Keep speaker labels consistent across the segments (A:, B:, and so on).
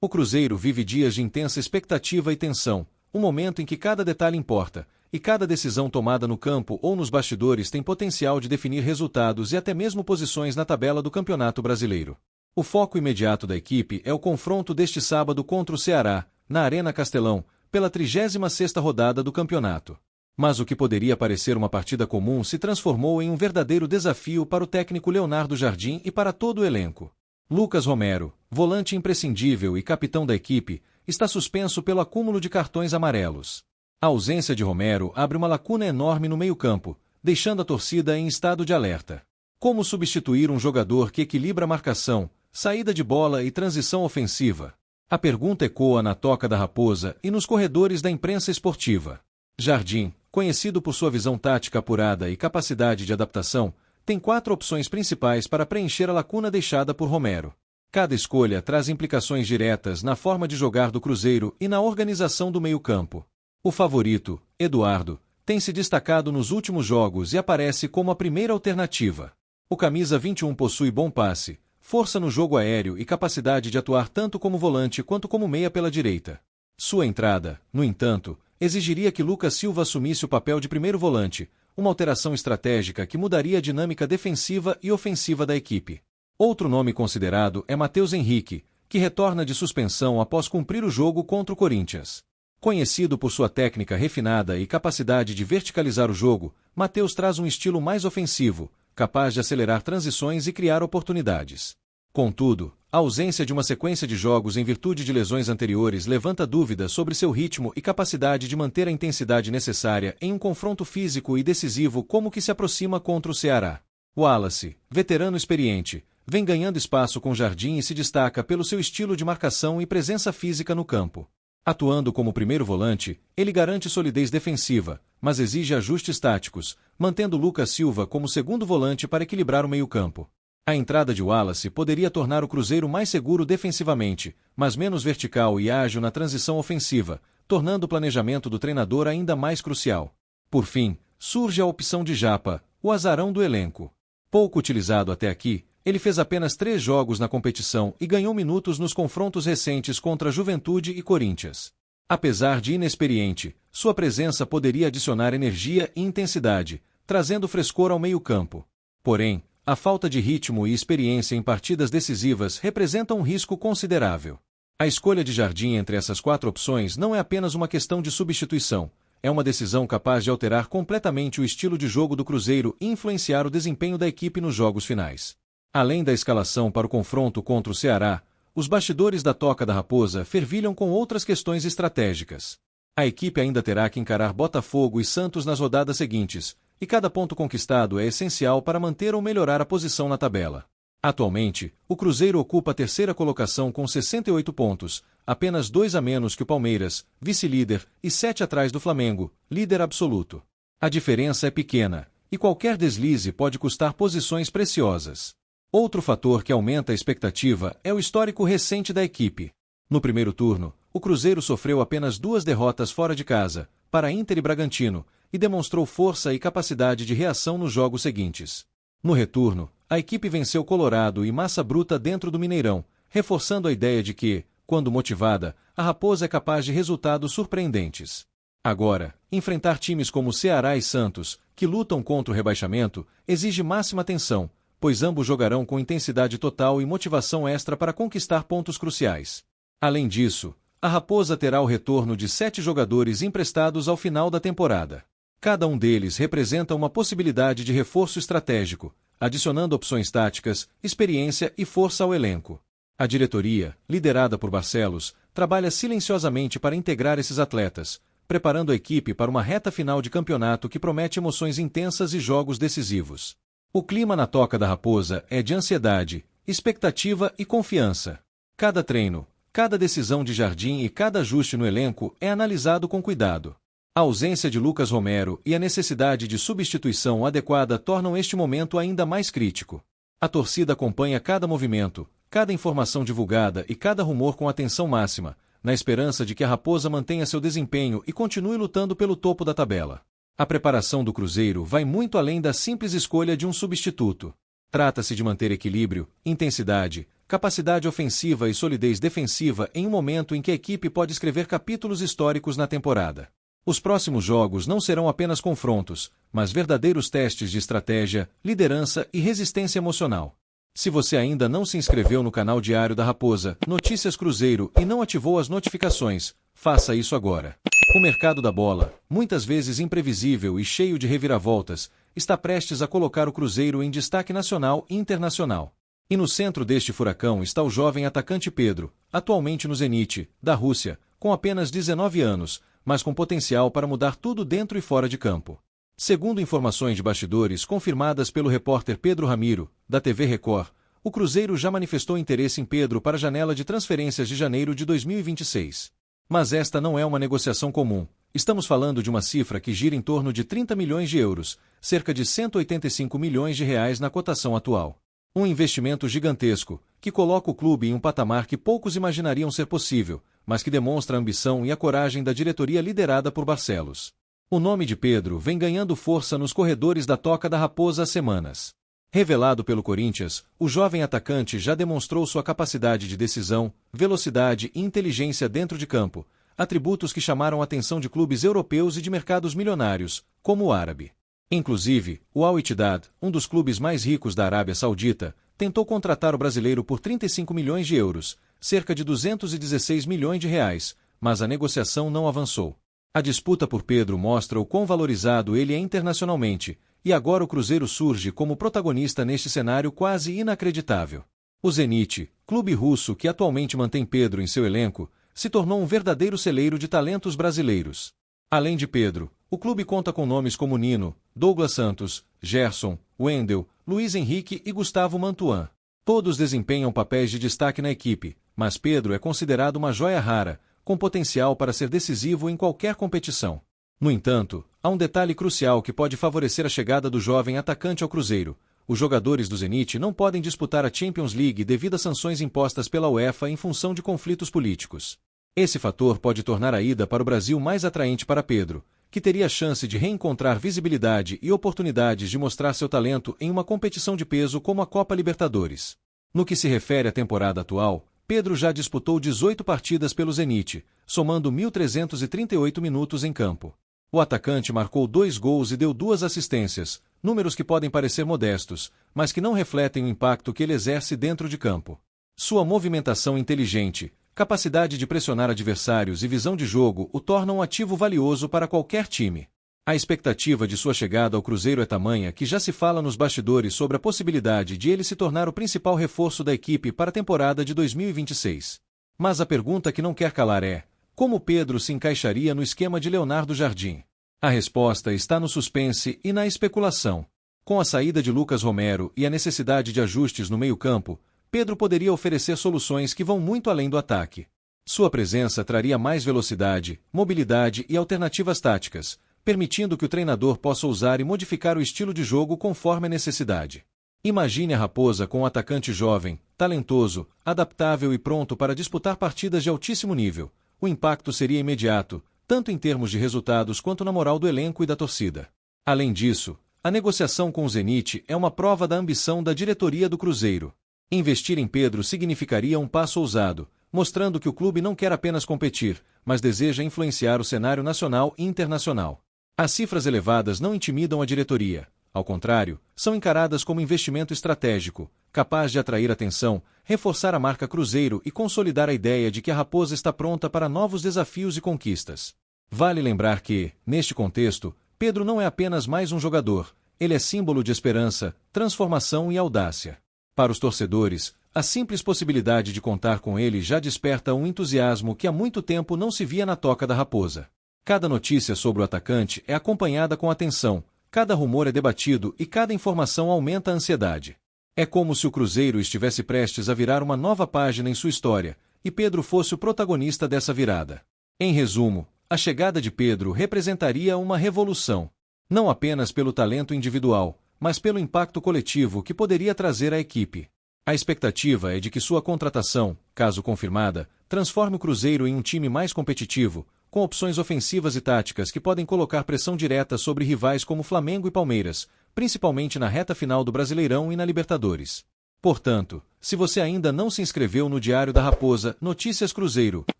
A: O Cruzeiro vive dias de intensa expectativa e tensão, um momento em que cada detalhe importa, e cada decisão tomada no campo ou nos bastidores tem potencial de definir resultados e até mesmo posições na tabela do Campeonato Brasileiro. O foco imediato da equipe é o confronto deste sábado contra o Ceará, na Arena Castelão, pela 36ª rodada do campeonato. Mas o que poderia parecer uma partida comum se transformou em um verdadeiro desafio para o técnico Leonardo Jardim e para todo o elenco. Lucas Romero, volante imprescindível e capitão da equipe, está suspenso pelo acúmulo de cartões amarelos. A ausência de Romero abre uma lacuna enorme no meio-campo, deixando a torcida em estado de alerta. Como substituir um jogador que equilibra a marcação, saída de bola e transição ofensiva? A pergunta ecoa na Toca da Raposa e nos corredores da imprensa esportiva. Jardim, conhecido por sua visão tática apurada e capacidade de adaptação, tem 4 opções principais para preencher a lacuna deixada por Romero. Cada escolha traz implicações diretas na forma de jogar do Cruzeiro e na organização do meio-campo. O favorito, Eduardo, tem se destacado nos últimos jogos e aparece como a primeira alternativa. O camisa 21 possui bom passe, força no jogo aéreo e capacidade de atuar tanto como volante quanto como meia pela direita. Sua entrada, no entanto, exigiria que Lucas Silva assumisse o papel de primeiro volante, uma alteração estratégica que mudaria a dinâmica defensiva e ofensiva da equipe. Outro nome considerado é Matheus Henrique, que retorna de suspensão após cumprir o jogo contra o Corinthians. Conhecido por sua técnica refinada e capacidade de verticalizar o jogo, Matheus traz um estilo mais ofensivo, capaz de acelerar transições e criar oportunidades. Contudo, a ausência de uma sequência de jogos em virtude de lesões anteriores levanta dúvidas sobre seu ritmo e capacidade de manter a intensidade necessária em um confronto físico e decisivo como o que se aproxima contra o Ceará. Wallace, veterano experiente, vem ganhando espaço com Jardim e se destaca pelo seu estilo de marcação e presença física no campo. Atuando como primeiro volante, ele garante solidez defensiva, mas exige ajustes táticos, mantendo Lucas Silva como segundo volante para equilibrar o meio-campo. A entrada de Wallace poderia tornar o Cruzeiro mais seguro defensivamente, mas menos vertical e ágil na transição ofensiva, tornando o planejamento do treinador ainda mais crucial. Por fim, surge a opção de Japa, o azarão do elenco. Pouco utilizado até aqui, ele fez apenas 3 jogos na competição e ganhou minutos nos confrontos recentes contra Juventude e Corinthians. Apesar de inexperiente, sua presença poderia adicionar energia e intensidade, trazendo frescor ao meio-campo. Porém, a falta de ritmo e experiência em partidas decisivas representa um risco considerável. A escolha de Jardim entre essas 4 opções não é apenas uma questão de substituição, é uma decisão capaz de alterar completamente o estilo de jogo do Cruzeiro e influenciar o desempenho da equipe nos jogos finais. Além da escalação para o confronto contra o Ceará, os bastidores da Toca da Raposa fervilham com outras questões estratégicas. A equipe ainda terá que encarar Botafogo e Santos nas rodadas seguintes, e cada ponto conquistado é essencial para manter ou melhorar a posição na tabela. Atualmente, o Cruzeiro ocupa a 3ª colocação com 68 pontos, apenas 2 a menos que o Palmeiras, vice-líder, e 7 atrás do Flamengo, líder absoluto. A diferença é pequena, e qualquer deslize pode custar posições preciosas. Outro fator que aumenta a expectativa é o histórico recente da equipe. No primeiro turno, o Cruzeiro sofreu apenas 2 derrotas fora de casa, para Inter e Bragantino, e demonstrou força e capacidade de reação nos jogos seguintes. No retorno, a equipe venceu Colorado e Massa Bruta dentro do Mineirão, reforçando a ideia de que, quando motivada, a Raposa é capaz de resultados surpreendentes. Agora, enfrentar times como Ceará e Santos, que lutam contra o rebaixamento, exige máxima atenção, pois ambos jogarão com intensidade total e motivação extra para conquistar pontos cruciais. Além disso, a Raposa terá o retorno de 7 jogadores emprestados ao final da temporada. Cada um deles representa uma possibilidade de reforço estratégico, adicionando opções táticas, experiência e força ao elenco. A diretoria, liderada por Barcelos, trabalha silenciosamente para integrar esses atletas, preparando a equipe para uma reta final de campeonato que promete emoções intensas e jogos decisivos. O clima na Toca da Raposa é de ansiedade, expectativa e confiança. Cada treino, cada decisão de Jardim e cada ajuste no elenco é analisado com cuidado. A ausência de Lucas Romero e a necessidade de substituição adequada tornam este momento ainda mais crítico. A torcida acompanha cada movimento, cada informação divulgada e cada rumor com atenção máxima, na esperança de que a Raposa mantenha seu desempenho e continue lutando pelo topo da tabela. A preparação do Cruzeiro vai muito além da simples escolha de um substituto. Trata-se de manter equilíbrio, intensidade, capacidade ofensiva e solidez defensiva em um momento em que a equipe pode escrever capítulos históricos na temporada. Os próximos jogos não serão apenas confrontos, mas verdadeiros testes de estratégia, liderança e resistência emocional. Se você ainda não se inscreveu no canal Diário da Raposa, Notícias Cruzeiro e não ativou as notificações, faça isso agora. O mercado da bola, muitas vezes imprevisível e cheio de reviravoltas, está prestes a colocar o Cruzeiro em destaque nacional e internacional. E no centro deste furacão está o jovem atacante Pedro, atualmente no Zenit, da Rússia, com apenas 19 anos, mas com potencial para mudar tudo dentro e fora de campo. Segundo informações de bastidores confirmadas pelo repórter Pedro Ramiro, da TV Record, o Cruzeiro já manifestou interesse em Pedro para a janela de transferências de janeiro de 2026. Mas esta não é uma negociação comum. Estamos falando de uma cifra que gira em torno de 30 milhões de euros, cerca de 185 milhões de reais na cotação atual. Um investimento gigantesco, que coloca o clube em um patamar que poucos imaginariam ser possível, mas que demonstra a ambição e a coragem da diretoria liderada por Barcelos. O nome de Pedro vem ganhando força nos corredores da Toca da Raposa há semanas. Revelado pelo Corinthians, o jovem atacante já demonstrou sua capacidade de decisão, velocidade e inteligência dentro de campo, atributos que chamaram a atenção de clubes europeus e de mercados milionários, como o árabe. Inclusive, o Al Ittihad, um dos clubes mais ricos da Arábia Saudita, tentou contratar o brasileiro por 35 milhões de euros, cerca de 216 milhões de reais, mas a negociação não avançou. A disputa por Pedro mostra o quão valorizado ele é internacionalmente, e agora o Cruzeiro surge como protagonista neste cenário quase inacreditável. O Zenit, clube russo que atualmente mantém Pedro em seu elenco, se tornou um verdadeiro celeiro de talentos brasileiros. Além de Pedro, o clube conta com nomes como Nino, Douglas Santos, Gerson, Wendel, Luiz Henrique e Gustavo Mantuan. Todos desempenham papéis de destaque na equipe, mas Pedro é considerado uma joia rara, com potencial para ser decisivo em qualquer competição. No entanto, há um detalhe crucial que pode favorecer a chegada do jovem atacante ao Cruzeiro. Os jogadores do Zenit não podem disputar a Champions League devido a sanções impostas pela UEFA em função de conflitos políticos. Esse fator pode tornar a ida para o Brasil mais atraente para Pedro, que teria a chance de reencontrar visibilidade e oportunidades de mostrar seu talento em uma competição de peso como a Copa Libertadores. No que se refere à temporada atual, Pedro já disputou 18 partidas pelo Zenit, somando 1.338 minutos em campo. O atacante marcou 2 gols e deu 2 assistências, números que podem parecer modestos, mas que não refletem o impacto que ele exerce dentro de campo. Sua movimentação inteligente, capacidade de pressionar adversários e visão de jogo o tornam um ativo valioso para qualquer time. A expectativa de sua chegada ao Cruzeiro é tamanha que já se fala nos bastidores sobre a possibilidade de ele se tornar o principal reforço da equipe para a temporada de 2026. Mas a pergunta que não quer calar é: como Pedro se encaixaria no esquema de Leonardo Jardim? A resposta está no suspense e na especulação. Com a saída de Lucas Romero e a necessidade de ajustes no meio-campo, Pedro poderia oferecer soluções que vão muito além do ataque. Sua presença traria mais velocidade, mobilidade e alternativas táticas, permitindo que o treinador possa usar e modificar o estilo de jogo conforme a necessidade. Imagine a Raposa com um atacante jovem, talentoso, adaptável e pronto para disputar partidas de altíssimo nível. O impacto seria imediato, tanto em termos de resultados quanto na moral do elenco e da torcida. Além disso, a negociação com o Zenit é uma prova da ambição da diretoria do Cruzeiro. Investir em Pedro significaria um passo ousado, mostrando que o clube não quer apenas competir, mas deseja influenciar o cenário nacional e internacional. As cifras elevadas não intimidam a diretoria. Ao contrário, são encaradas como investimento estratégico, capaz de atrair atenção, reforçar a marca Cruzeiro e consolidar a ideia de que a Raposa está pronta para novos desafios e conquistas. Vale lembrar que, neste contexto, Pedro não é apenas mais um jogador, ele é símbolo de esperança, transformação e audácia. Para os torcedores, a simples possibilidade de contar com ele já desperta um entusiasmo que há muito tempo não se via na Toca da Raposa. Cada notícia sobre o atacante é acompanhada com atenção, cada rumor é debatido e cada informação aumenta a ansiedade. É como se o Cruzeiro estivesse prestes a virar uma nova página em sua história, e Pedro fosse o protagonista dessa virada. Em resumo, a chegada de Pedro representaria uma revolução. Não apenas pelo talento individual, mas pelo impacto coletivo que poderia trazer à equipe. A expectativa é de que sua contratação, caso confirmada, transforme o Cruzeiro em um time mais competitivo, com opções ofensivas e táticas que podem colocar pressão direta sobre rivais como Flamengo e Palmeiras, principalmente na reta final do Brasileirão e na Libertadores. Portanto, se você ainda não se inscreveu no Diário da Raposa Notícias Cruzeiro,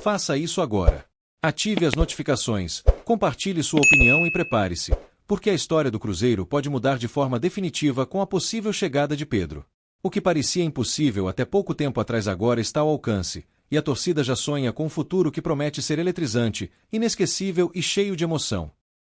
A: faça isso agora. Ative as notificações, compartilhe sua opinião e prepare-se, porque a história do Cruzeiro pode mudar de forma definitiva com a possível chegada de Pedro. O que parecia impossível até pouco tempo atrás agora está ao alcance, e a torcida já sonha com um futuro que promete ser eletrizante, inesquecível e cheio de emoção.